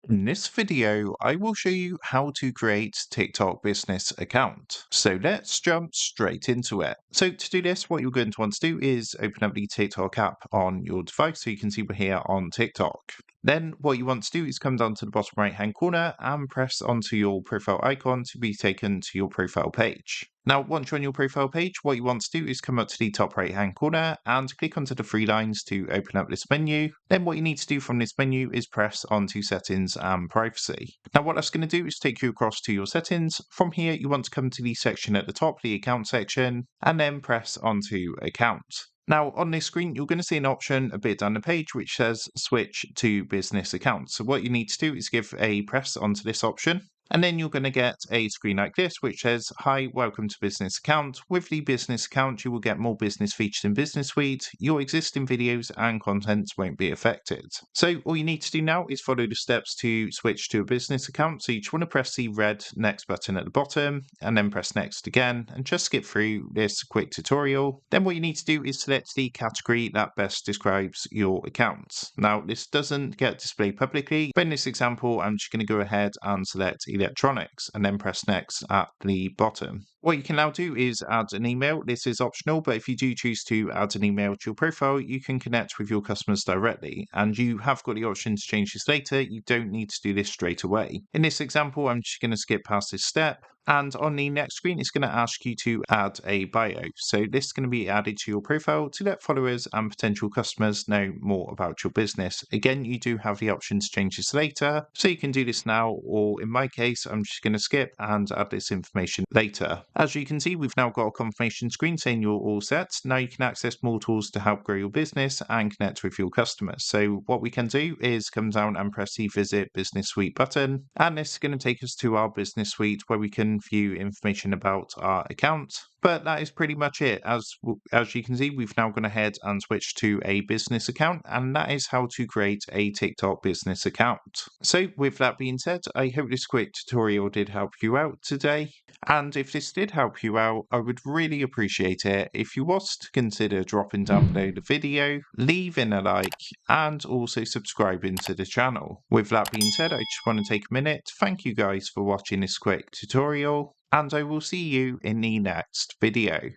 In this video, I will show you how to create TikTok business account. So let's jump straight into it. So to do this, what you're going to want to do is open up the TikTok app on your device so you can see we're here on TikTok. Then what you want to do is come down to the bottom right hand corner and press onto your profile icon to be taken to your profile page. Now, once you're on your profile page, what you want to do is come up to the top right hand corner and click onto the three lines to open up this menu. Then what you need to do from this menu is press onto settings and privacy. Now, what that's going to do is take you across to your settings. From here, you want to come to the section at the top, the account section, and then press onto account. Now, on this screen, you're going to see an option a bit down the page which says switch to business account. So what you need to do is give a press onto this option. And then you're going to get a screen like this, which says, "Hi, welcome to business account. With the business account, you will get more business features in Business Suite. Your existing videos and contents won't be affected." So all you need to do now is follow the steps to switch to a business account. So you just want to press the red next button at the bottom and then press next again and just skip through this quick tutorial. Then what you need to do is select the category that best describes your account. Now, this doesn't get displayed publicly, but in this example, I'm just going to go ahead and select electronics and then press next at the bottom. What you can now do is add an email. This is optional, but if you do choose to add an email to your profile, you can connect with your customers directly, and you have got the option to change this later. You don't need to do this straight away. In this example, I'm just going to skip past this step. And on the next screen, it's going to ask you to add a bio. So this is going to be added to your profile to let followers and potential customers know more about your business. Again, you do have the option to change this later. So you can do this now, or in my case, I'm just going to skip and add this information later. As you can see, we've now got a confirmation screen saying you're all set. Now you can access more tools to help grow your business and connect with your customers. So what we can do is come down and press the Visit Business Suite button. And this is going to take us to our Business Suite where we can view information about our account. But that is pretty much it. As you can see, we've now gone ahead and switched to a business account, and that is how to create a TikTok business account. So with that being said, I hope this quick tutorial did help you out today. And if this did help you out, I would really appreciate it if you was to consider dropping down below the video, leaving a like, and also subscribing to the channel. With that being said, I just want to take a minute to thank you guys for watching this quick tutorial, and I will see you in the next video.